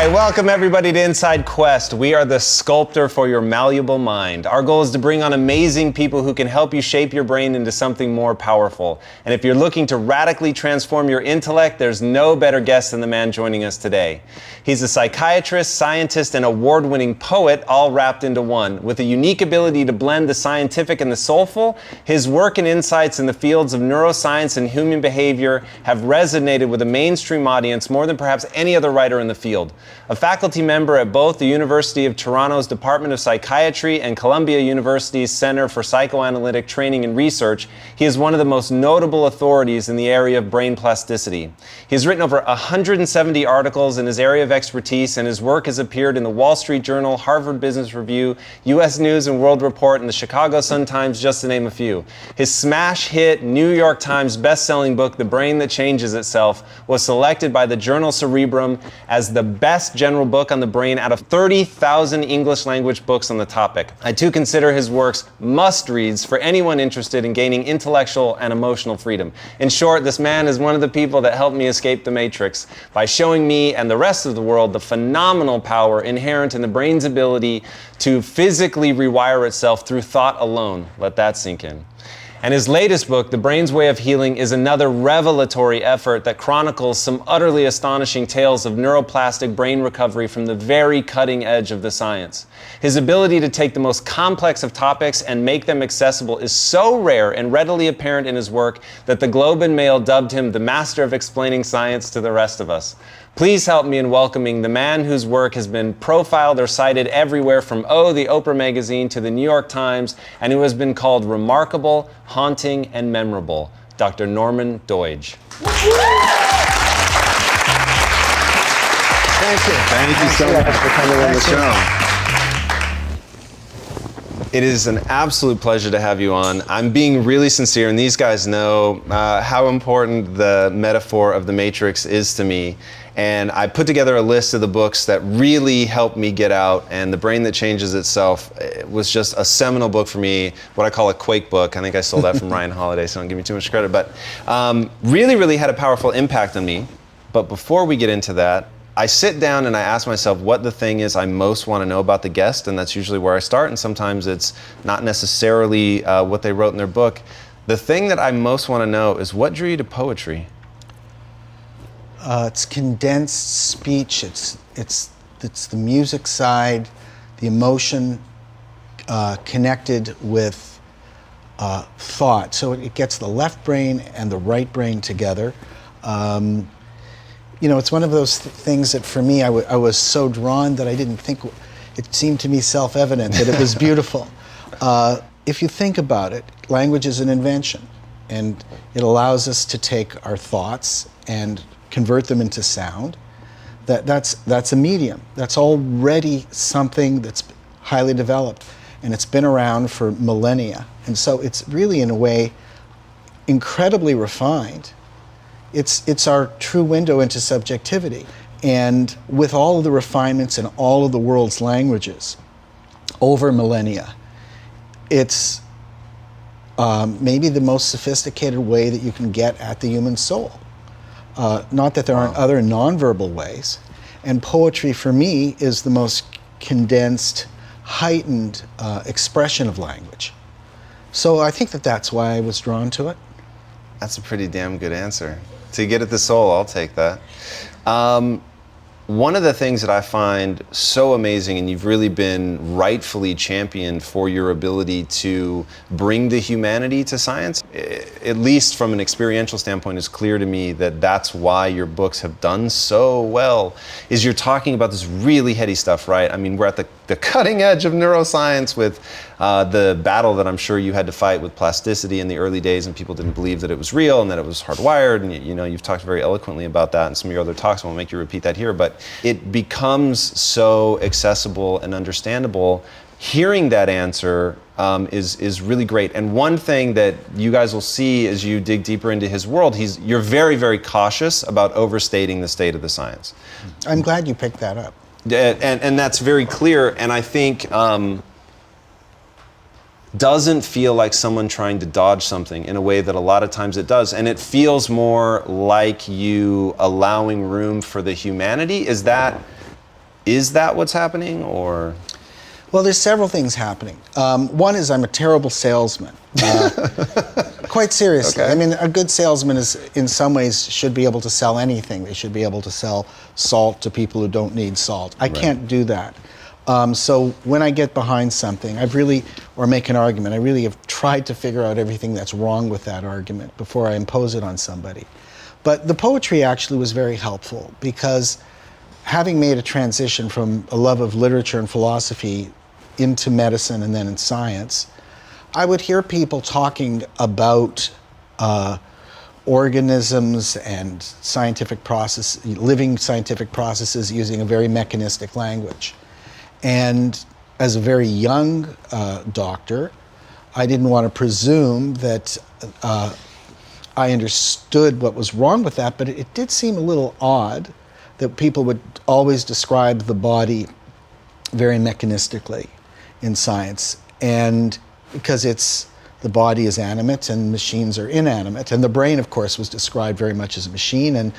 right, welcome everybody to Inside Quest. We are the sculptor for your malleable mind. Our goal is to bring on amazing people who can help you shape your brain into something more powerful. And if you're looking to radically transform your intellect, there's no better guest than the man joining us today. He's a psychiatrist, scientist, and award-winning poet, all wrapped into one. With a unique ability to blend the scientific and the soulful, his work and insights in the fields of neuroscience and human behavior have resonated with a mainstream audience more than perhaps any other writer in the field. A faculty member at both the University of Toronto's Department of Psychiatry and Columbia University's Center for Psychoanalytic Training and Research, he is one of the most notable authorities in the area of brain plasticity. He has written over 170 articles in his area of expertise, and his work has appeared in the Wall Street Journal, Harvard Business Review, U.S. News and World Report, and the Chicago Sun-Times, just to name a few. His smash hit New York Times best-selling book, The Brain That Changes Itself, was selected by the journal Cerebrum as the best general book on the brain out of 30,000 English language books on the topic. I too consider his works must-reads for anyone interested in gaining intellectual and emotional freedom. In short, this man is one of the people that helped me escape the matrix by showing me and the rest of the world the phenomenal power inherent in the brain's ability to physically rewire itself through thought alone. Let that sink in. And his latest book, The Brain's Way of Healing, is another revelatory effort that chronicles some utterly astonishing tales of neuroplastic brain recovery from the very cutting edge of the science. His ability to take the most complex of topics and make them accessible is so rare and readily apparent in his work that the Globe and Mail dubbed him the master of explaining science to the rest of us. Please help me in welcoming the man whose work has been profiled or cited everywhere from the Oprah magazine to the New York Times, and who has been called remarkable, haunting, and memorable, Dr. Norman Doidge. Thank you. Thank you so much for coming on the show. It is an absolute pleasure to have you on. I'm being really sincere, and these guys know how important the metaphor of the Matrix is to me. And I put together a list of the books that really helped me get out, and The Brain That Changes Itself was just a seminal book for me, what I call a quake book. I think I stole that from Ryan Holiday, so don't give me too much credit. But really had a powerful impact on me. But before we get into that, I sit down and I ask myself what the thing is I most want to know about the guest, and that's usually where I start, and sometimes it's not necessarily what they wrote in their book. The thing that I most want to know is what drew you to poetry? It's condensed speech. It's the music side, the emotion connected with thought. So it gets the left brain and the right brain together. You know, it's one of those things that for me, I was so drawn that I didn't think, it seemed to me self-evident that it was beautiful. If you think about it, language is an invention, and it allows us to take our thoughts and convert them into sound. That's a medium. That's already something that's highly developed, and it's been around for millennia. And so it's really, in a way, incredibly refined. It's our true window into subjectivity. And with all of the refinements in all of the world's languages over millennia, it's maybe the most sophisticated way that you can get at the human soul. Not that there aren't other nonverbal ways. And poetry, for me, is the most condensed, heightened expression of language. So I think that's why I was drawn to it. That's a pretty damn good answer. To get at the soul, I'll take that. One of the things that I find so amazing, and you've really been rightfully championed for your ability to bring the humanity to science, at least from an experiential standpoint, is clear to me that that's why your books have done so well, is you're talking about this really heady stuff, right? I mean, we're at the cutting edge of neuroscience with the battle that I'm sure you had to fight with plasticity in the early days, and people didn't believe that it was real and that it was hardwired, and you know, you've talked very eloquently about that in some of your other talks. I won't make you repeat that here, but it becomes so accessible and understandable. Hearing that answer is really great. And one thing that you guys will see as you dig deeper into his world, you're very, very cautious about overstating the state of the science. I'm glad you picked that up. And that's very clear, and I think doesn't feel like someone trying to dodge something in a way that a lot of times it does. And it feels more like you allowing room for the humanity. Is that Is that what's happening, or? Well, there's several things happening. One is I'm a terrible salesman. Quite seriously. Okay. I mean, a good salesman is, in some ways, should be able to sell anything. They should be able to sell salt to people who don't need salt. I can't do that. So when I get behind something, or make an argument, I really have tried to figure out everything that's wrong with that argument before I impose it on somebody. But the poetry actually was very helpful, because having made a transition from a love of literature and philosophy into medicine and then in science, I would hear people talking about organisms and scientific process, living scientific processes using a very mechanistic language. And as a very young doctor, I didn't want to presume that I understood what was wrong with that, but it did seem a little odd that people would always describe the body very mechanistically in science. And because the body is animate and machines are inanimate. And the brain, of course, was described very much as a machine. And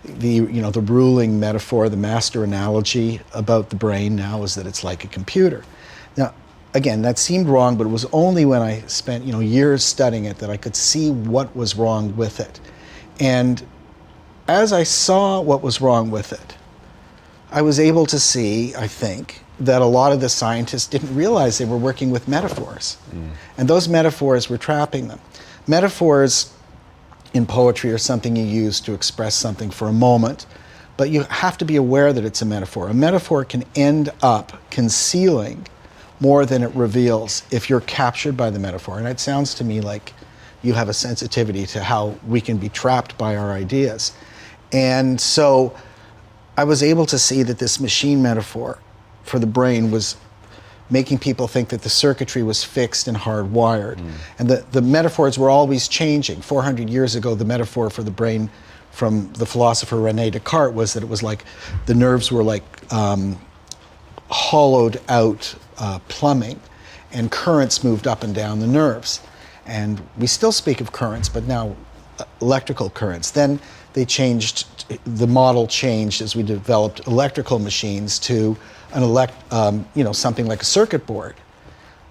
the ruling metaphor, the master analogy about the brain now is that it's like a computer. Now, again, that seemed wrong, but it was only when I spent years studying it that I could see what was wrong with it. And as I saw what was wrong with it, I was able to see, I think, that a lot of the scientists didn't realize they were working with metaphors. And those metaphors were trapping them. Metaphors in poetry are something you use to express something for a moment, but you have to be aware that it's a metaphor. A metaphor can end up concealing more than it reveals if you're captured by the metaphor. And it sounds to me like you have a sensitivity to how we can be trapped by our ideas. And so I was able to see that this machine metaphor for the brain was making people think that the circuitry was fixed and hardwired. And the metaphors were always changing. 400 years ago, the metaphor for the brain from the philosopher René Descartes was that it was like the nerves were like hollowed out plumbing, and currents moved up and down the nerves. And we still speak of currents, but now electrical currents. Then they changed, the model changed as we developed electrical machines to something like a circuit board.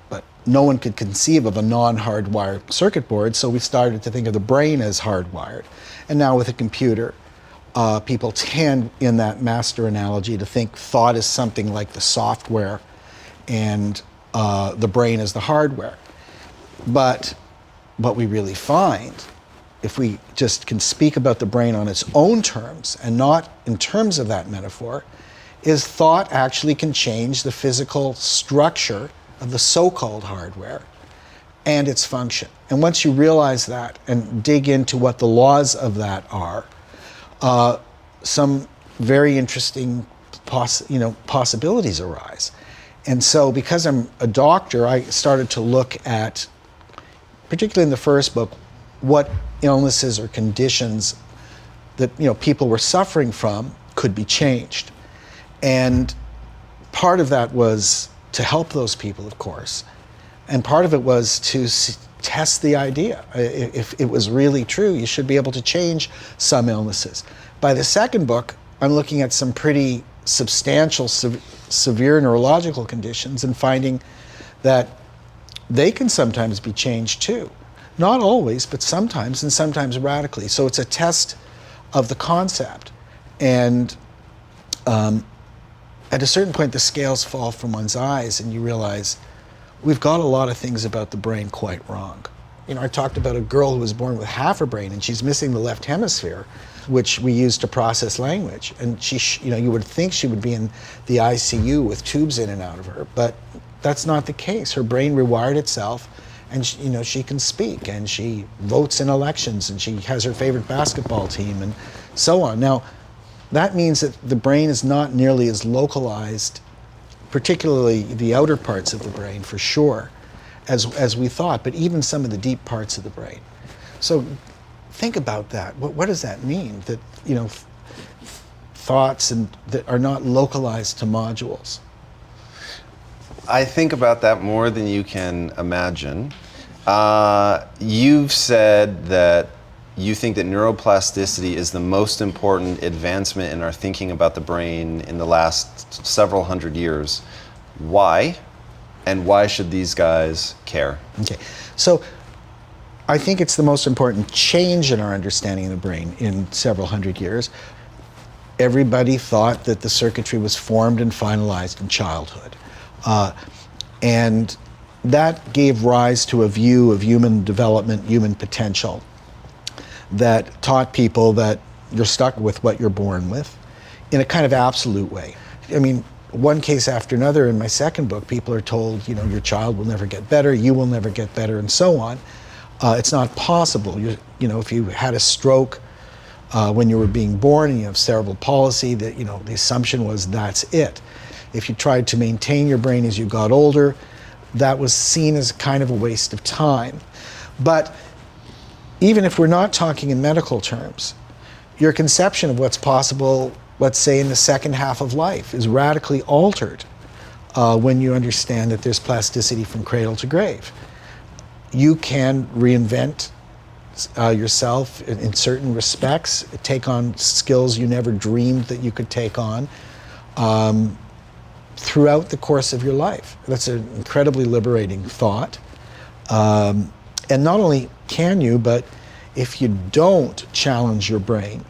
But no one could conceive of a non-hardwired circuit board, so we started to think of the brain as hardwired. And now with a computer, people tend, in that master analogy, to think thought is something like the software and the brain is the hardware. But what we really find, if we just can speak about the brain on its own terms and not in terms of that metaphor, is thought actually can change the physical structure of the so-called hardware and its function. And once you realize that and dig into what the laws of that are, some very interesting possibilities arise. And so because I'm a doctor, I started to look at, particularly in the first book, what illnesses or conditions that people were suffering from could be changed. And part of that was to help those people, of course. And part of it was to test the idea. If it was really true, you should be able to change some illnesses. By the second book, I'm looking at some pretty substantial, severe neurological conditions and finding that they can sometimes be changed too. Not always, but sometimes, and sometimes radically. So it's a test of the concept. And at a certain point, the scales fall from one's eyes and you realize we've got a lot of things about the brain quite wrong. I talked about a girl who was born with half a brain and she's missing the left hemisphere, which we use to process language. And she, you would think she would be in the ICU with tubes in and out of her, but that's not the case. Her brain rewired itself, and she can speak, and she votes in elections, and she has her favorite basketball team, and so on. Now, that means that the brain is not nearly as localized, particularly the outer parts of the brain, for sure, as we thought, but even some of the deep parts of the brain. So think about that. What does that mean? That thoughts that are not localized to modules. I think about that more than you can imagine. You've said that you think that neuroplasticity is the most important advancement in our thinking about the brain in the last several hundred years. Why? And why should these guys care? Okay, so I think it's the most important change in our understanding of the brain in several hundred years. Everybody thought that the circuitry was formed and finalized in childhood. And that gave rise to a view of human development, human potential, that taught people that you're stuck with what you're born with in a kind of absolute way. I mean, one case after another in my second book, people are told, you know, your child will never get better, you will never get better, and so on. It's not possible. You know, if you had a stroke when you were being born and you have cerebral palsy, that, you know, the assumption was that's it. If you tried to maintain your brain as you got older, that was seen as kind of a waste of time. But even if we're not talking in medical terms, your conception of what's possible, let's say in the second half of life, is radically altered when you understand that there's plasticity from cradle to grave. You can reinvent yourself in certain respects, take on skills you never dreamed that you could take on throughout the course of your life. That's an incredibly liberating thought. And not only can you, but if you don't challenge your brain,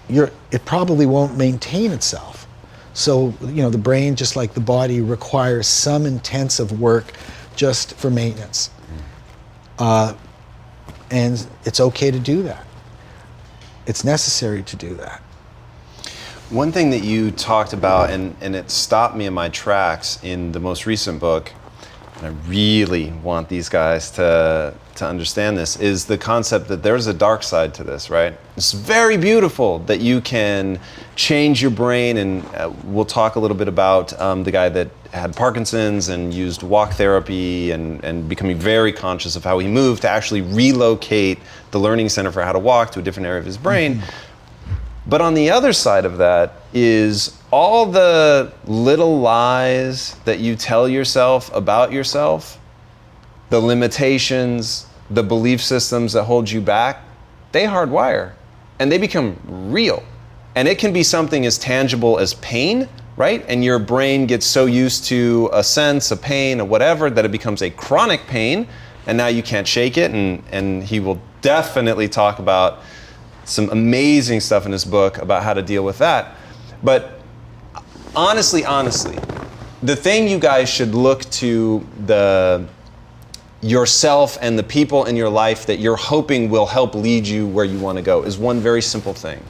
it probably won't maintain itself. So, you know, the brain, just like the body, requires some intensive work just for maintenance. And it's okay to do that. It's necessary to do that. One thing that you talked about, and it stopped me in my tracks in the most recent book, and I really want these guys to understand this, is the concept that there's a dark side to this, right? It's very beautiful that you can change your brain, and we'll talk a little bit about the guy that had Parkinson's and used walk therapy and becoming very conscious of how he moved to actually relocate the learning center for how to walk to a different area of his brain. Mm-hmm. But on the other side of that is all the little lies that you tell yourself about yourself, the limitations, the belief systems that hold you back, they hardwire and they become real. And it can be something as tangible as pain, right? And your brain gets so used to a sense, a pain, or whatever, that it becomes a chronic pain, and now you can't shake it. And he will definitely talk about some amazing stuff in his book about how to deal with that. But honestly, the thing you guys should look to yourself and the people in your life that you're hoping will help lead you where you want to go is one very simple thing,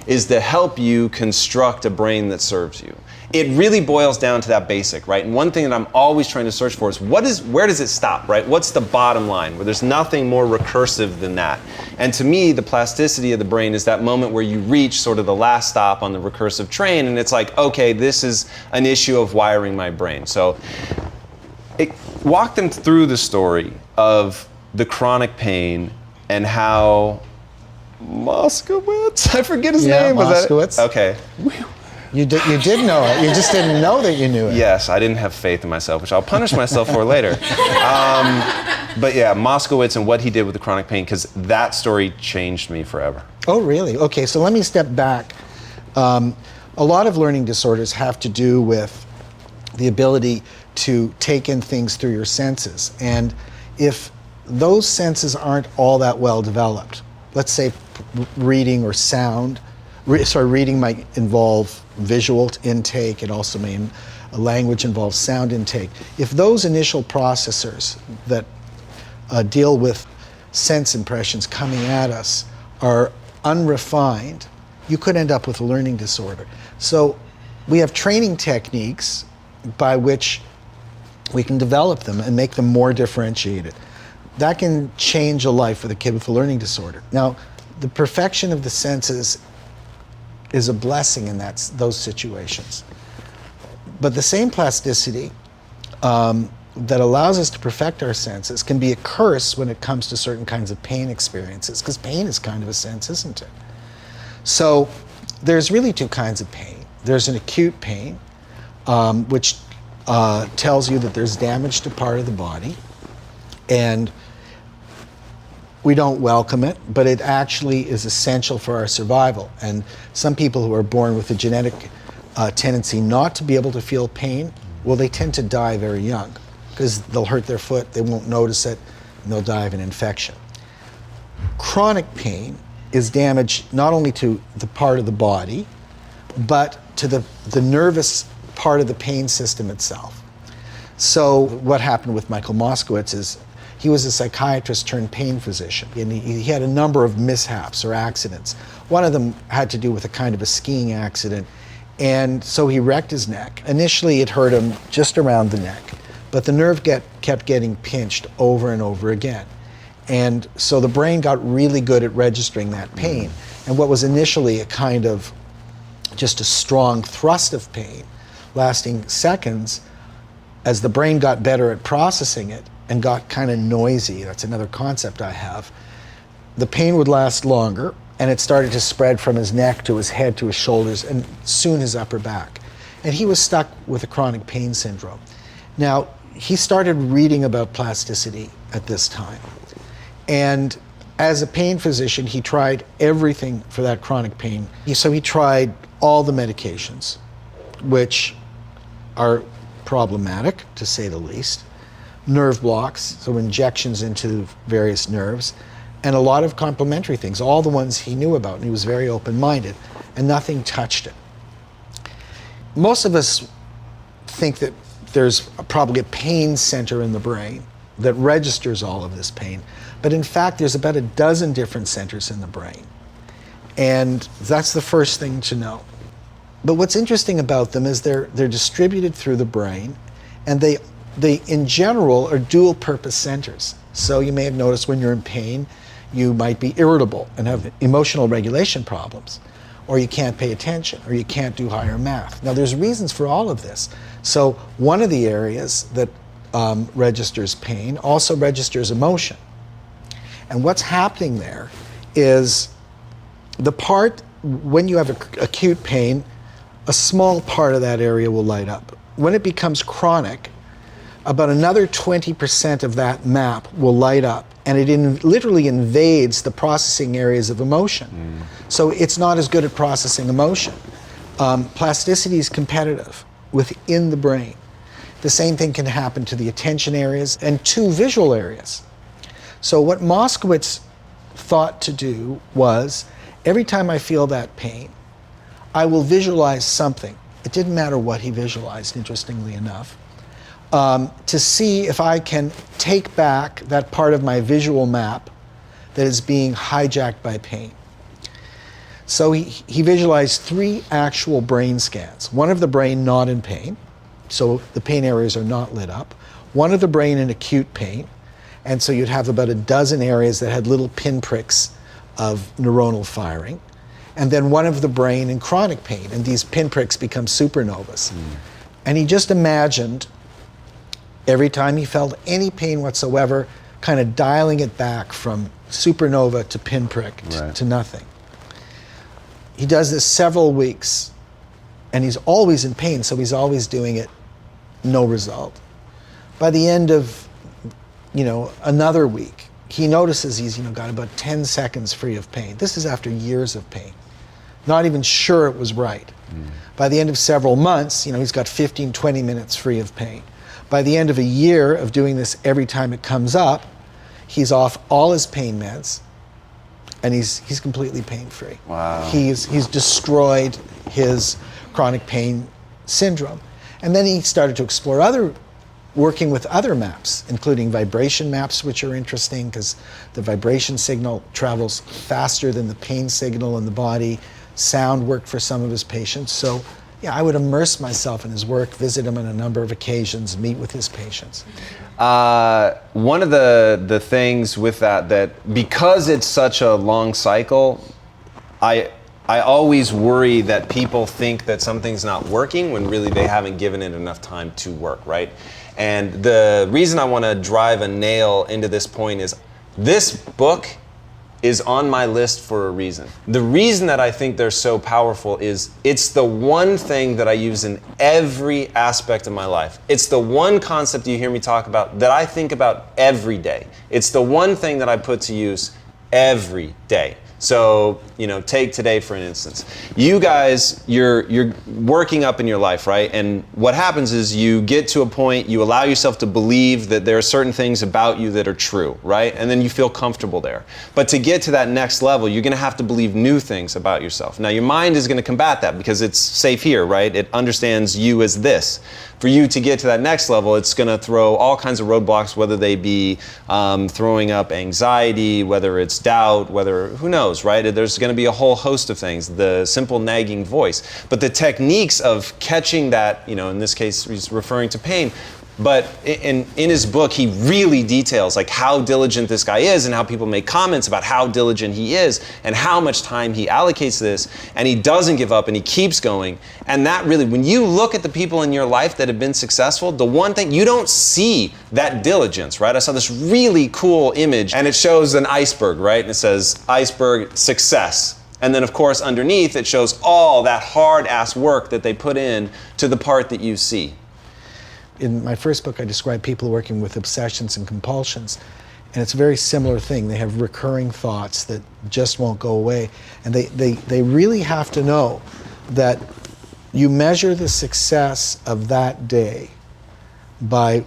is to help you construct a brain that serves you. It really boils down to that basic, right? And one thing that I'm always trying to search for is where does it stop, right? What's the bottom line where there's nothing more recursive than that? And to me, the plasticity of the brain is that moment where you reach sort of the last stop on the recursive train, and it's like, okay, this is an issue of wiring my brain. So walk them through the story of the chronic pain and how Moskowitz, I forget his name. Moskowitz. Okay. You did know it. You just didn't know that you knew it. Yes, I didn't have faith in myself, which I'll punish myself for later. But yeah, Moskowitz and what he did with the chronic pain, because that story changed me forever. Oh, really? Okay, so let me step back. A lot of learning disorders have to do with the ability to take in things through your senses. And if those senses aren't all that well developed, let's say reading or sound, reading might involve visual intake, it also may language involves sound intake. If those initial processors that deal with sense impressions coming at us are unrefined, you could end up with a learning disorder. So we have training techniques by which we can develop them and make them more differentiated. That can change a life with a kid with a learning disorder. Now, the perfection of the senses is a blessing in those situations. But the same plasticity that allows us to perfect our senses can be a curse when it comes to certain kinds of pain experiences, because pain is kind of a sense, isn't it? So there's really two kinds of pain. There's an acute pain, which tells you that there's damage to part of the body, and We don't welcome it, but it actually is essential for our survival. And some people who are born with a genetic tendency not to be able to feel pain, well, they tend to die very young because they'll hurt their foot, they won't notice it, and they'll die of an infection. Chronic pain is damage not only to the part of the body, but to the nervous part of the pain system itself. So what happened with Michael Moskowitz is he was a psychiatrist turned pain physician, and he had a number of mishaps or accidents. One of them had to do with a kind of a skiing accident, and so he wrecked his neck. Initially it hurt him just around the neck, but the nerve kept getting pinched over and over again. And so the brain got really good at registering that pain. And what was initially a kind of just a strong thrust of pain, lasting seconds, as the brain got better at processing it and got kind of noisy, that's another concept I have, the pain would last longer, and it started to spread from his neck to his head to his shoulders and soon his upper back. And he was stuck with a chronic pain syndrome. Now, he started reading about plasticity at this time. And as a pain physician, he tried everything for that chronic pain. So he tried all the medications, which are problematic, to say the least. Nerve blocks, so injections into various nerves, and a lot of complementary things, all the ones he knew about, and he was very open-minded, and nothing touched it. Most of us think that there's probably a pain center in the brain that registers all of this pain, but in fact there's about a dozen different centers in the brain, and that's the first thing to know. But what's interesting about them is they're distributed through the brain, and they in general are dual purpose centers. So you may have noticed when you're in pain, you might be irritable and have emotional regulation problems, or you can't pay attention, or you can't do higher math. Now there's reasons for all of this. So one of the areas that registers pain also registers emotion. And what's happening there is the part, when you have acute pain, a small part of that area will light up. When it becomes chronic, about another 20% of that map will light up, and it literally invades the processing areas of emotion. So it's not as good at processing emotion. Plasticity is competitive within the brain. The same thing can happen to the attention areas and to visual areas. So what Moskowitz thought to do was, every time I feel that pain, I will visualize something. It didn't matter what he visualized, interestingly enough, to see if I can take back that part of my visual map that is being hijacked by pain. So he visualized 3 actual brain scans. One of the brain not in pain, so the pain areas are not lit up. One of the brain in acute pain, and so you'd have about a dozen areas that had little pinpricks of neuronal firing. And then one of the brain in chronic pain, and these pinpricks become supernovas. And he just imagined, every time he felt any pain whatsoever, kind of dialing it back from supernova to pinprick to nothing. He does this several weeks, and he's always in pain, so he's always doing it, no result. By the end of, another week, he notices he's, got about 10 seconds free of pain. This is after years of pain. Not even sure it was right. By the end of several months, he's got 15, 20 minutes free of pain. By the end of a year of doing this every time it comes up, he's off all his pain meds, and he's completely pain-free. Wow. He's destroyed his chronic pain syndrome. And then he started to explore working with other maps, including vibration maps, which are interesting because the vibration signal travels faster than the pain signal in the body. Sound worked for some of his patients. So yeah, I would immerse myself in his work, visit him on a number of occasions, meet with his patients. One of the things with that because it's such a long cycle, I always worry that people think that something's not working when really they haven't given it enough time to work, right? And the reason I want to drive a nail into this point is this book is on my list for a reason. The reason that I think they're so powerful is it's the one thing that I use in every aspect of my life. It's the one concept you hear me talk about that I think about every day. It's the one thing that I put to use every day. So, take today for an instance. You guys, you're working up in your life, right? And what happens is you get to a point, you allow yourself to believe that there are certain things about you that are true, right? And then you feel comfortable there. But to get to that next level, you're going to have to believe new things about yourself. Now, your mind is going to combat that because it's safe here, right? It understands you as this. For you to get to that next level, it's going to throw all kinds of roadblocks, whether they be throwing up anxiety, whether it's doubt, who knows, right? There's going to be a whole host of things, the simple nagging voice. But the techniques of catching that, in this case, he's referring to pain, but in his book, he really details like how diligent this guy is and how people make comments about how diligent he is and how much time he allocates to this, and he doesn't give up and he keeps going. And that really, when you look at the people in your life that have been successful, the one thing, you don't see that diligence, right? I saw this really cool image and it shows an iceberg, right? And it says iceberg success. And then of course underneath it shows all that hard ass work that they put in to the part that you see. In my first book, I describe people working with obsessions and compulsions, and it's a very similar thing. They have recurring thoughts that just won't go away, and they really have to know that you measure the success of that day by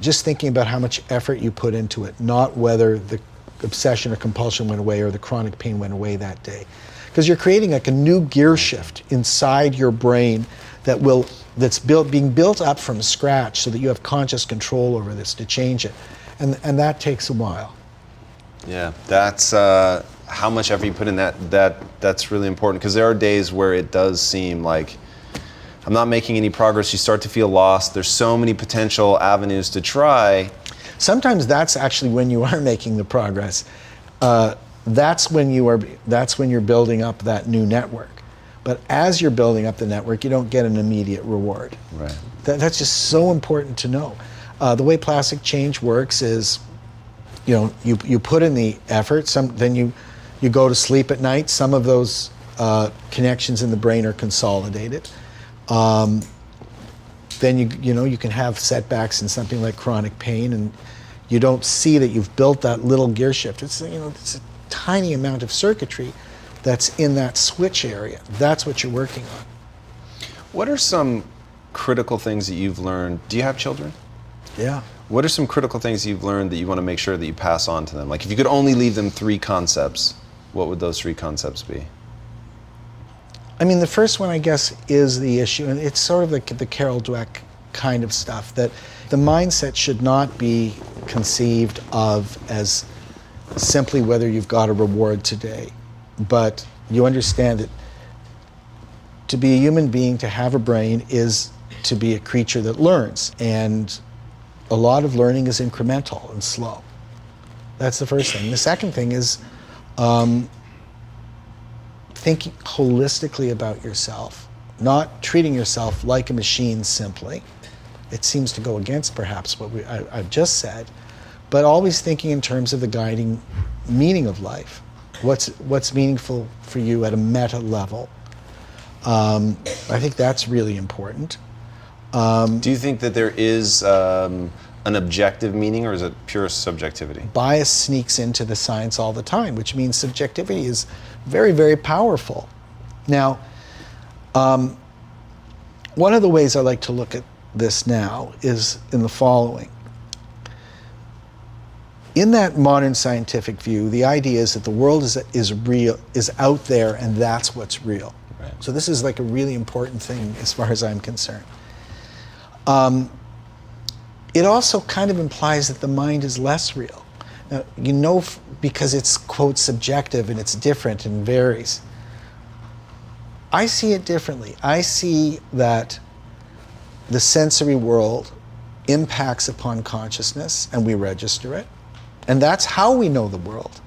just thinking about how much effort you put into it, not whether the obsession or compulsion went away or the chronic pain went away that day. Because you're creating like a new gear shift inside your brain that's being built up from scratch so that you have conscious control over this to change it. And that takes a while. Yeah, that's how much effort you put in that's really important, because there are days where it does seem like I'm not making any progress. You start to feel lost. There's so many potential avenues to try. Sometimes that's actually when you are making the progress. That's when you're building up that new network. But as you're building up the network, you don't get an immediate reward. Right. That's just so important to know. The way plastic change works is, you put in the effort. Then you go to sleep at night. Some of those connections in the brain are consolidated. Then you can have setbacks in something like chronic pain, and you don't see that you've built that little gear shift. It's a tiny amount of circuitry that's in that switch area. That's what you're working on. What are some critical things that you've learned? Do you have children? Yeah. What are some critical things you've learned that you want to make sure that you pass on to them? Like if you could only leave them 3 concepts, what would those 3 concepts be? I mean, the first one, I guess, is the issue, and it's sort of like the Carol Dweck kind of stuff, that the mindset should not be conceived of as simply whether you've got a reward today. But you understand that to be a human being, to have a brain, is to be a creature that learns. And a lot of learning is incremental and slow. That's the first thing. The second thing is thinking holistically about yourself, not treating yourself like a machine simply. It seems to go against perhaps what I've just said, but always thinking in terms of the guiding meaning of life. What's meaningful for you at a meta level? I think that's really important. Do you think that there is an objective meaning, or is it pure subjectivity? Bias sneaks into the science all the time, which means subjectivity is very, very powerful. Now, one of the ways I like to look at this now is in the following. In that modern scientific view, the idea is that the world is real, is out there, and that's what's real. Right. So this is like a really important thing as far as I'm concerned. It also kind of implies that the mind is less real. Now, because it's, quote, subjective and it's different and varies. I see it differently. I see that the sensory world impacts upon consciousness and we register it. And that's how we know the world.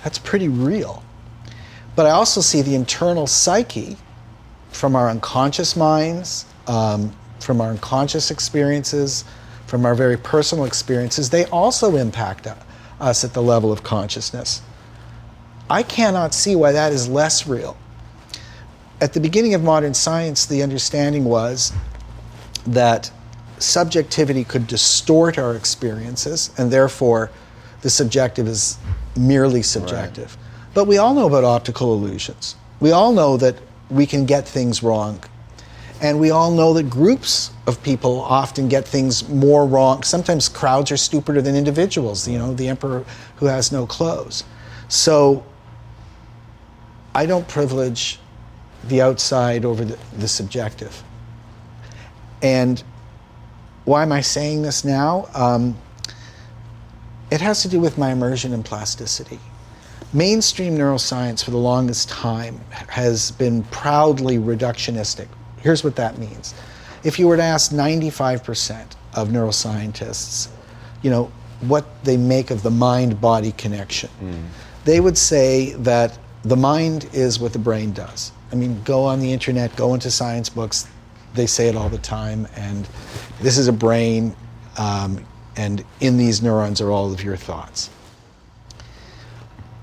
That's pretty real. But I also see the internal psyche from our unconscious minds, from our unconscious experiences, from our very personal experiences. They also impact us at the level of consciousness. I cannot see why that is less real. At the beginning of modern science, the understanding was that subjectivity could distort our experiences, and therefore the subjective is merely subjective. Right. But we all know about optical illusions. We all know that we can get things wrong. And we all know that groups of people often get things more wrong. Sometimes crowds are stupider than individuals, you know, the emperor who has no clothes. So I don't privilege the outside over the subjective. And why am I saying this now? It has to do with my immersion in plasticity. Mainstream neuroscience for the longest time has been proudly reductionistic. Here's what that means. If you were to ask 95% of neuroscientists, you know, what they make of the mind-body connection, they would say that the mind is what the brain does. I mean, go on the internet, go into science books, they say it all the time, and this is a brain, and in these neurons are all of your thoughts.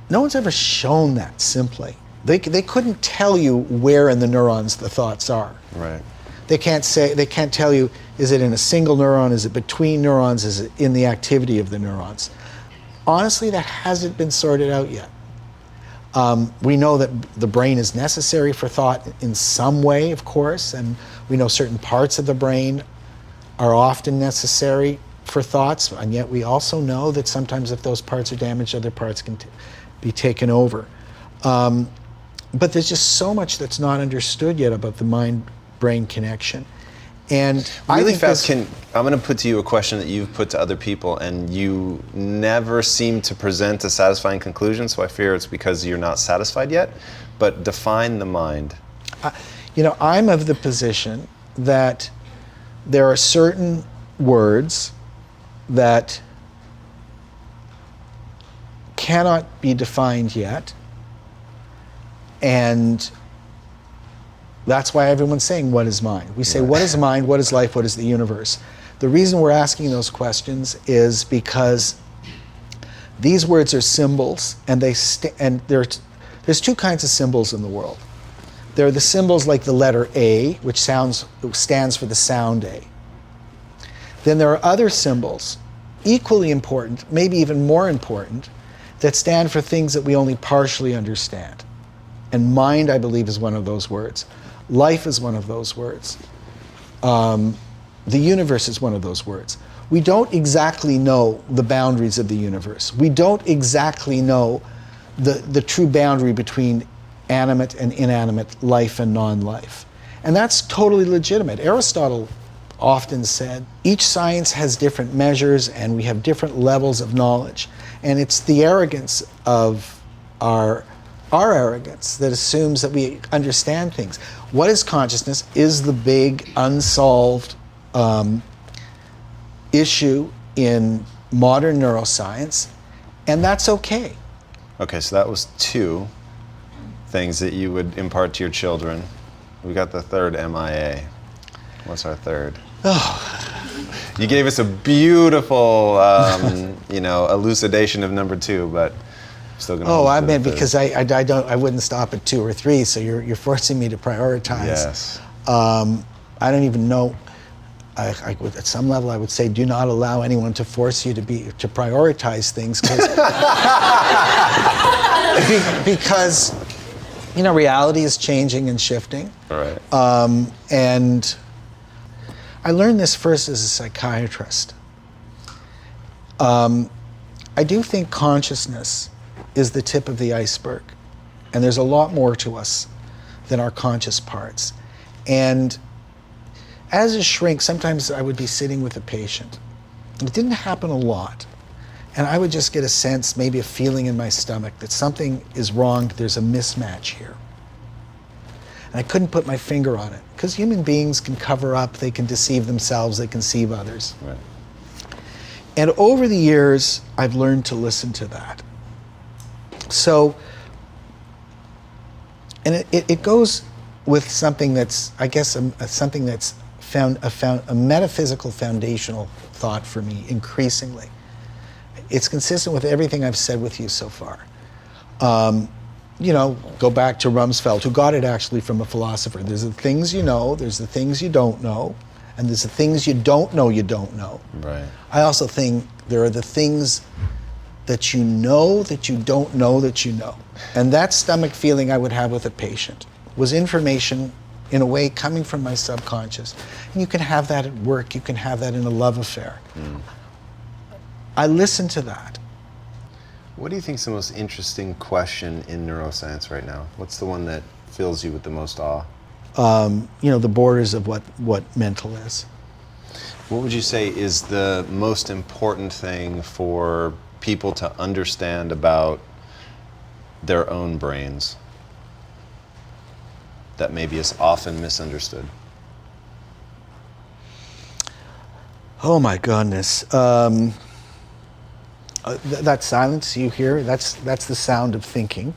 No one's ever shown that simply. They couldn't tell you where in the neurons the thoughts are. Right. They can't tell you, is it in a single neuron, is it between neurons, is it in the activity of the neurons? Honestly, that hasn't been sorted out yet. We know that the brain is necessary for thought in some way, of course, and we know certain parts of the brain are often necessary for thoughts, and yet we also know that sometimes if those parts are damaged, other parts can be taken over. But there's just so much that's not understood yet about the mind-brain connection. And really fast, I'm going to put to you a question that you've put to other people, and you never seem to present a satisfying conclusion, so I fear it's because you're not satisfied yet. But define the mind. You know, I'm of the position that there are certain words that cannot be defined yet, and that's why everyone's saying, what is mind? We say, what is mind, what is life, what is the universe? The reason we're asking those questions is because these words are symbols, and there's two kinds of symbols in the world. There are the symbols like the letter A, which stands for the sound A. Then there are other symbols, equally important, maybe even more important, that stand for things that we only partially understand. And mind, I believe, is one of those words. Life is one of those words. The universe is one of those words. We don't exactly know the boundaries of the universe. We don't exactly know the true boundary between animate and inanimate, life and non-life. And that's totally legitimate. Aristotle often said, each science has different measures and we have different levels of knowledge. And it's the arrogance of our arrogance that assumes that we understand things. What is consciousness is the big unsolved issue in modern neuroscience, and that's okay. Okay, so that was two things that you would impart to your children. We got the third MIA. What's our third? Oh. You gave us a beautiful, elucidation of number two, but I'm still going to. Oh, I mean, because I wouldn't stop at 2 or 3, so you're forcing me to prioritize. Yes. I don't even know. I would, at some level, I would say, do not allow anyone to force you to prioritize things, because reality is changing and shifting. All right. And I learned this first as a psychiatrist. I do think consciousness is the tip of the iceberg, and there's a lot more to us than our conscious parts. And as a shrink, sometimes I would be sitting with a patient. It didn't happen a lot. And I would just get a sense, maybe a feeling in my stomach, that something is wrong, there's a mismatch here. And I couldn't put my finger on it, because human beings can cover up, they can deceive themselves, they can deceive others. Right. And over the years, I've learned to listen to that. So, and it goes with something that's, I guess, something that's a metaphysical foundational thought for me increasingly. It's consistent with everything I've said with you so far. Go back to Rumsfeld, who got it actually from a philosopher. There's the things you know, there's the things you don't know, and there's the things you don't know you don't know. Right. I also think there are the things that you know that you don't know that you know. And that stomach feeling I would have with a patient was information, in a way, coming from my subconscious. And you can have that at work, you can have that in a love affair. I listen to that. What do you think is the most interesting question in neuroscience right now? What's the one that fills you with the most awe? The borders of what mental is. What would you say is the most important thing for people to understand about their own brains that maybe is often misunderstood? Oh my goodness. That silence you hear, that's the sound of thinking,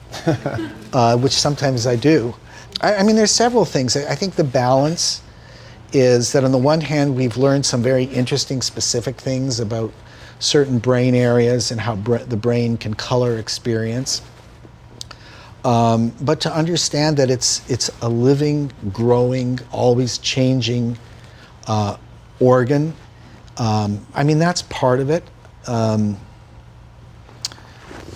which sometimes I do. I mean, there's several things. I think the balance is that on the one hand, we've learned some very interesting specific things about certain brain areas and how the brain can color experience. But to understand that it's a living, growing, always changing organ, I mean, that's part of it.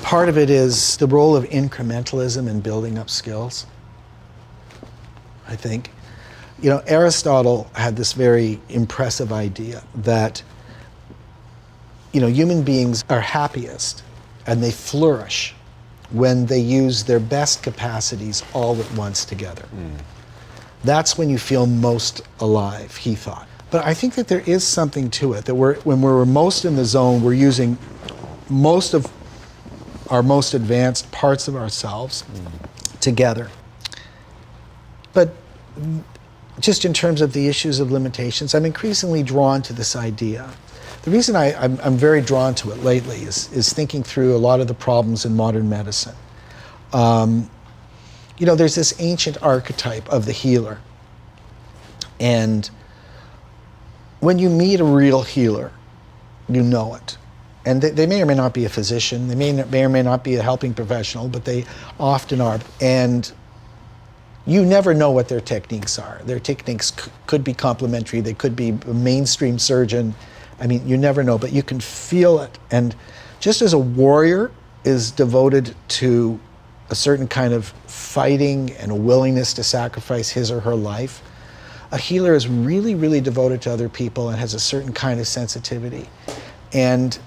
Part of it is the role of incrementalism in building up skills, I think. Aristotle had this very impressive idea that, human beings are happiest and they flourish when they use their best capacities all at once together. That's when you feel most alive, he thought. But I think that there is something to it, that when we're most in the zone, we're using most of our most advanced parts of ourselves together. But just in terms of the issues of limitations, I'm increasingly drawn to this idea. The reason I'm very drawn to it lately is thinking through a lot of the problems in modern medicine. There's this ancient archetype of the healer. And when you meet a real healer, you know it. And they may or may not be a physician, they may or may not be a helping professional, but they often are. And you never know what their techniques are. Their techniques could be complementary, they could be a mainstream surgeon. I mean, you never know, but you can feel it. And just as a warrior is devoted to a certain kind of fighting and a willingness to sacrifice his or her life, a healer is really, really devoted to other people and has a certain kind of sensitivity. And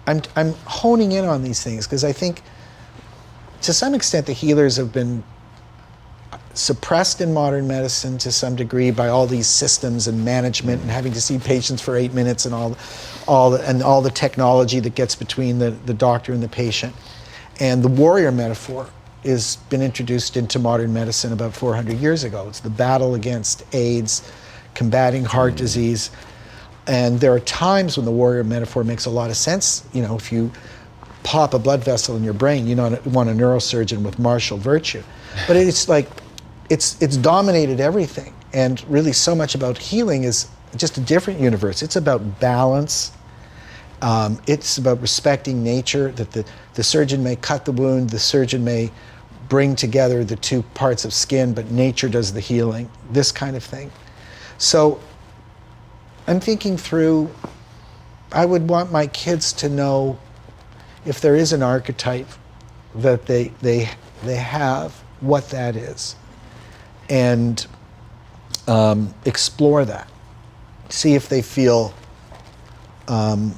I'm honing in on these things because I think to some extent the healers have been suppressed in modern medicine to some degree by all these systems and management and having to see patients for 8 minutes and all the technology that gets between the doctor and the patient. And the warrior metaphor has been introduced into modern medicine about 400 years ago. It's the battle against AIDS, combating heart disease. And there are times when the warrior metaphor makes a lot of sense. If you pop a blood vessel in your brain, you want a neurosurgeon with martial virtue. But it's like, it's dominated everything. And really so much about healing is just a different universe. It's about balance. It's about respecting nature, that the surgeon may cut the wound, the surgeon may bring together the two parts of skin, but nature does the healing, this kind of thing. So I'm thinking through, I would want my kids to know if there is an archetype that they have, what that is. And explore that. See if they feel like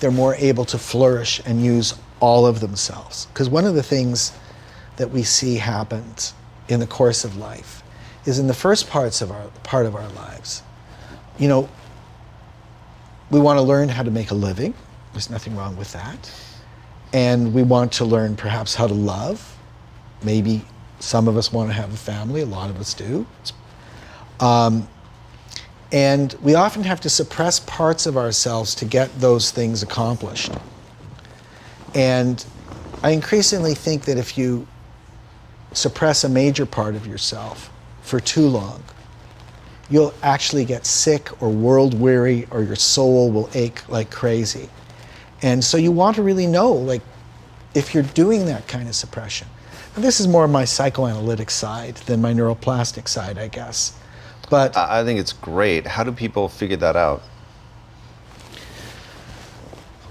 they're more able to flourish and use all of themselves. Because one of the things that we see happens in the course of life is in the first part of our lives. We want to learn how to make a living. There's nothing wrong with that. And we want to learn perhaps how to love. Maybe some of us want to have a family, a lot of us do. And we often have to suppress parts of ourselves to get those things accomplished. And I increasingly think that if you suppress a major part of yourself for too long, you'll actually get sick or world weary, or your soul will ache like crazy. And so you want to really know, like, if you're doing that kind of suppression. And this is more my psychoanalytic side than my neuroplastic side, I guess. But I think it's great. How do people figure that out?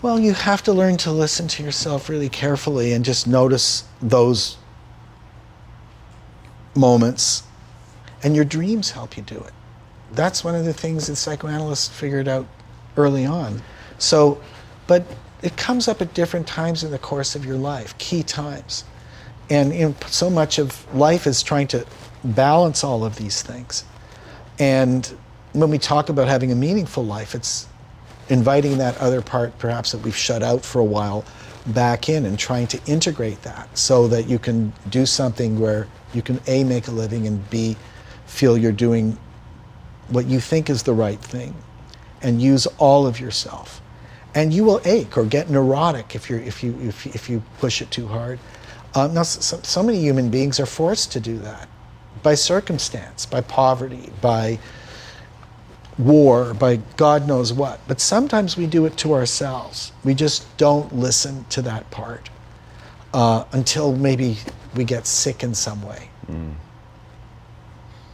Well, you have to learn to listen to yourself really carefully and just notice those moments, and your dreams help you do it. That's one of the things that psychoanalysts figured out early on. So, but it comes up at different times in the course of your life, key times. And so much of life is trying to balance all of these things. And when we talk about having a meaningful life, it's inviting that other part, perhaps that we've shut out for a while, back in and trying to integrate that so that you can do something where you can A, make a living, and B, feel you're doing what you think is the right thing, and use all of yourself. And you will ache or get neurotic if you push it too hard. Now, so many human beings are forced to do that by circumstance, by poverty, by war, by God knows what. But sometimes we do it to ourselves. We just don't listen to that part until maybe we get sick in some way.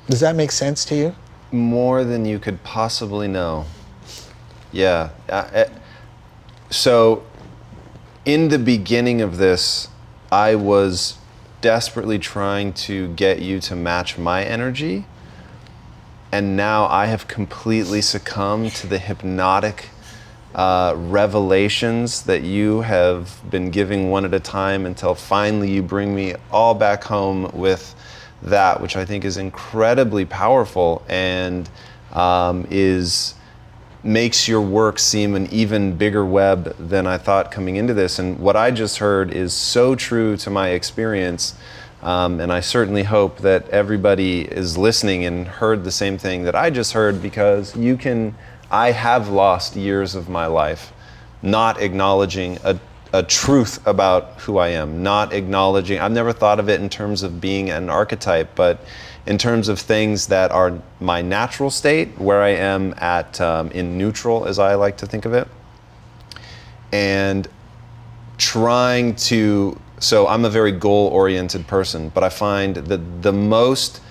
Does that make sense to you? More than you could possibly know. Yeah. So in the beginning of this, I was desperately trying to get you to match my energy. And now I have completely succumbed to the hypnotic revelations that you have been giving one at a time until finally you bring me all back home with that, which I think is incredibly powerful and makes your work seem an even bigger web than I thought coming into this. And what I just heard is so true to my experience. And I certainly hope that everybody is listening and heard the same thing that I just heard, because I have lost years of my life not acknowledging a truth about who I am, not acknowledging, I've never thought of it in terms of being an archetype, but in terms of things that are my natural state, where I am at in neutral, as I like to think of it, and trying to. So I'm a very goal-oriented person, but I find that the most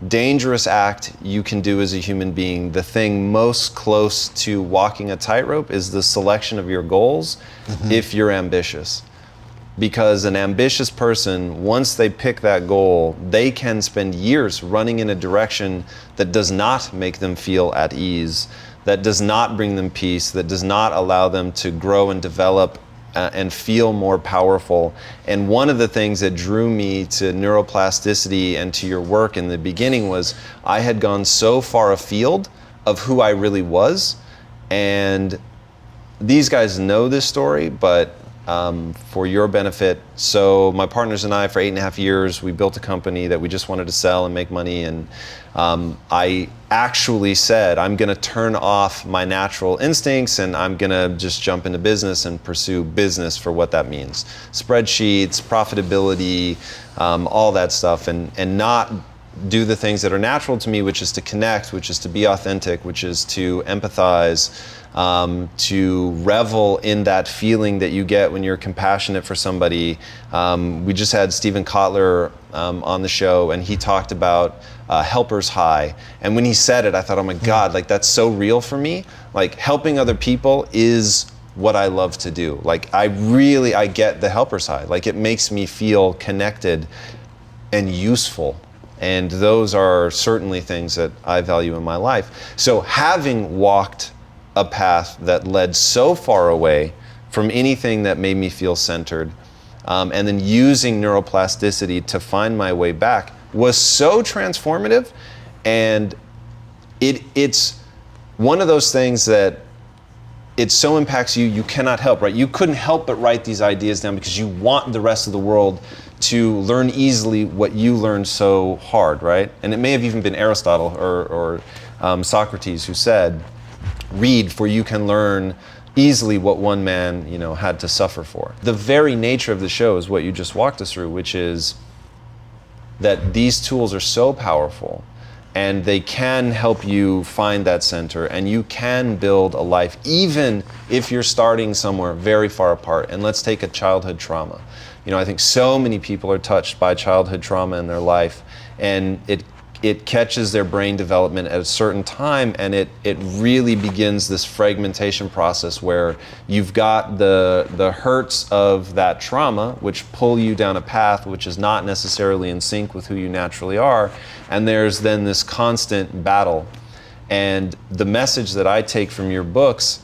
dangerous act you can do as a human being, the thing most close to walking a tightrope, is the selection of your goals if you're ambitious. Because an ambitious person, once they pick that goal, they can spend years running in a direction that does not make them feel at ease, that does not bring them peace, that does not allow them to grow and develop and feel more powerful. And one of the things that drew me to neuroplasticity and to your work in the beginning was I had gone so far afield of who I really was. And these guys know this story, but for your benefit, so my partners and I, for 8.5 years, we built a company that we just wanted to sell and make money. And I actually said, I'm going to turn off my natural instincts and I'm going to just jump into business and pursue business for what that means. Spreadsheets, profitability, all that stuff, and not do the things that are natural to me, which is to connect, which is to be authentic, which is to empathize, to revel in that feeling that you get when you're compassionate for somebody. We just had Stephen Kotler on the show, and he talked about helper's high. And when he said it, I thought, oh my God, like that's so real for me. Like helping other people is what I love to do. Like I get the helper's high. Like it makes me feel connected and useful. And those are certainly things that I value in my life. So having walked a path that led so far away from anything that made me feel centered, and then using neuroplasticity to find my way back was so transformative. And it's one of those things that it so impacts you, you cannot help, right? You couldn't help but write these ideas down because you want the rest of the world to learn easily what you learned so hard, right? And it may have even been Aristotle or Socrates who said, read for you can learn easily what one man, had to suffer for. The very nature of the show is what you just walked us through, which is that these tools are so powerful and they can help you find that center, and you can build a life even if you're starting somewhere very far apart. And let's take a childhood trauma. I think so many people are touched by childhood trauma in their life, and it catches their brain development at a certain time, and it really begins this fragmentation process where you've got the hurts of that trauma, which pull you down a path which is not necessarily in sync with who you naturally are, and there's then this constant battle. And the message that I take from your books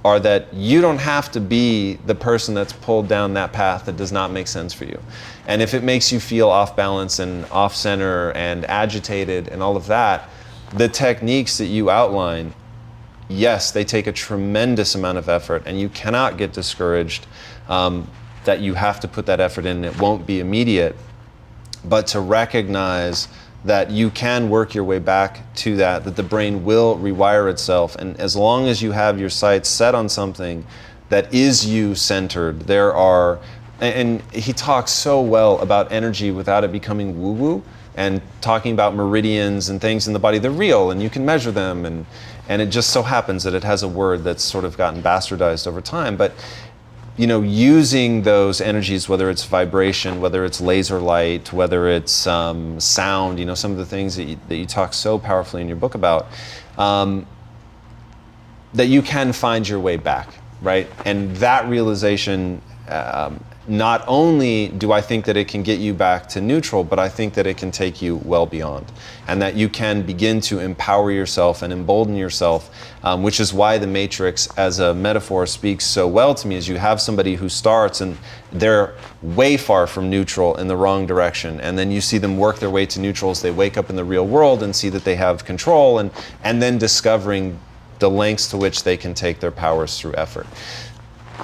are that you don't have to be the person that's pulled down that path that does not make sense for you. And if it makes you feel off balance and off center and agitated and all of that, the techniques that you outline, yes, they take a tremendous amount of effort, and you cannot get discouraged that you have to put that effort in. It won't be immediate, but to recognize that you can work your way back to that the brain will rewire itself. And as long as you have your sights set on something that is you-centered, there are, and he talks so well about energy without it becoming woo-woo, and talking about meridians and things in the body. They're real, and you can measure them, and it just so happens that it has a word that's sort of gotten bastardized over time. But you know, using those energies, whether it's vibration, whether it's laser light, whether it's sound, you know, some of the things that you talk so powerfully in your book about, that you can find your way back, right? And that realization, not only do I think that it can get you back to neutral, but I think that it can take you well beyond, and that you can begin to empower yourself and embolden yourself, which is why the Matrix as a metaphor speaks so well to me. Is you have somebody who starts and they're way far from neutral in the wrong direction, and then you see them work their way to neutral as they wake up in the real world and see that they have control, and then discovering the lengths to which they can take their powers through effort.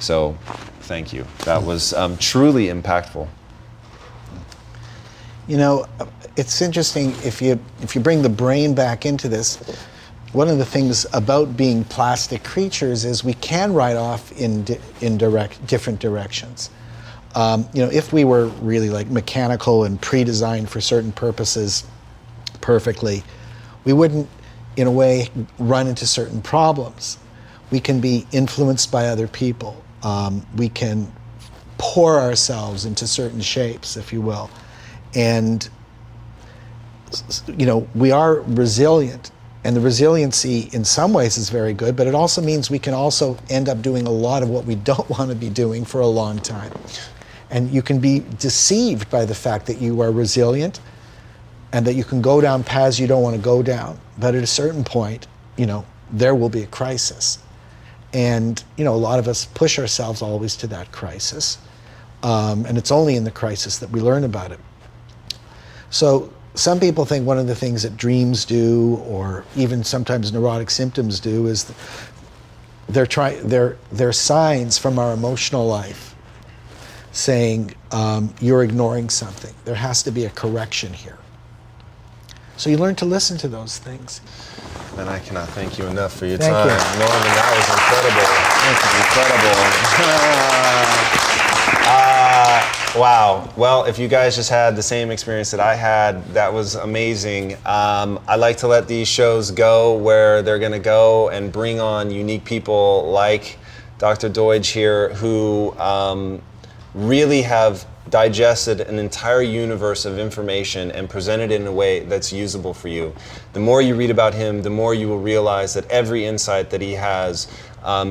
So thank you. That was truly impactful. You know, it's interesting if you bring the brain back into this. One of the things about being plastic creatures is we can ride off in different directions. You know, if we were really like mechanical and pre-designed for certain purposes perfectly, we wouldn't, in a way, run into certain problems. We can be influenced by other people. We can pour ourselves into certain shapes, if you will. And, you know, we are resilient. And the resiliency in some ways is very good, but it also means we can also end up doing a lot of what we don't want to be doing for a long time. And you can be deceived by the fact that you are resilient and that you can go down paths you don't want to go down. But at a certain point, you know, there will be a crisis. And, you know, a lot of us push ourselves always to that crisis. And it's only in the crisis that we learn about it. So some people think one of the things that dreams do, or even sometimes neurotic symptoms do, is they're signs from our emotional life saying, you're ignoring something. There has to be a correction here. So you learn to listen to those things. And I cannot thank you enough for your Thank time. you. Norman, that was incredible. Wow. Well, if you guys just had the same experience that I had, that was amazing. I like to let these shows go where they're going to go and bring on unique people like Dr. Doidge here, who really have digested an entire universe of information and presented it in a way that's usable for you. The more you read about him, the more you will realize that every insight that he has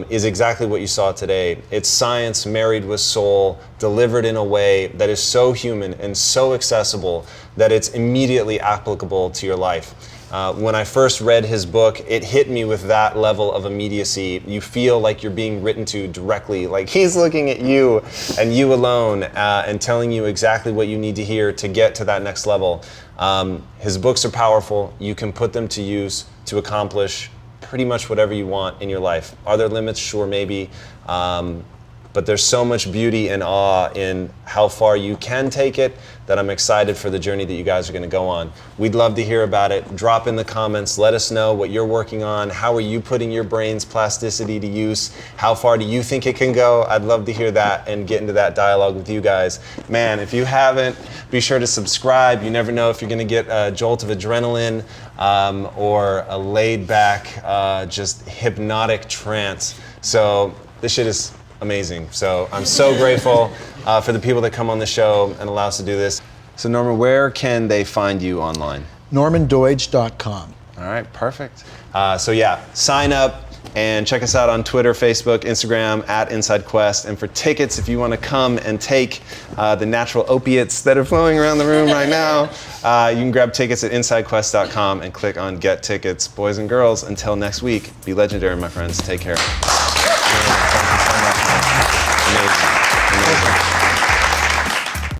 is exactly what you saw today. It's science married with soul, delivered in a way that is so human and so accessible that it's immediately applicable to your life. When I first read his book, it hit me with that level of immediacy. You feel like you're being written to directly, like he's looking at you and you alone and telling you exactly what you need to hear to get to that next level. His books are powerful. You can put them to use to accomplish pretty much whatever you want in your life. Are there limits? Sure, maybe. But there's so much beauty and awe in how far you can take it that I'm excited for the journey that you guys are going to go on. We'd love to hear about it. Drop in the comments. Let us know what you're working on. How are you putting your brain's plasticity to use? How far do you think it can go? I'd love to hear that and get into that dialogue with you guys. Man, if you haven't, be sure to subscribe. You never know if you're going to get a jolt of adrenaline or a laid back, just hypnotic trance. So this shit is amazing. So I'm so grateful for the people that come on the show and allow us to do this. So Norma, where can they find you online? normandoidge.com. All right, perfect. So yeah, sign up and check us out on Twitter, Facebook, Instagram, at Inside Quest. And for tickets, if you want to come and take the natural opiates that are flowing around the room right now, you can grab tickets at InsideQuest.com and click on Get Tickets. Boys and girls, until next week, be legendary, my friends. Take care. Thank you so much. Amazing. Amazing.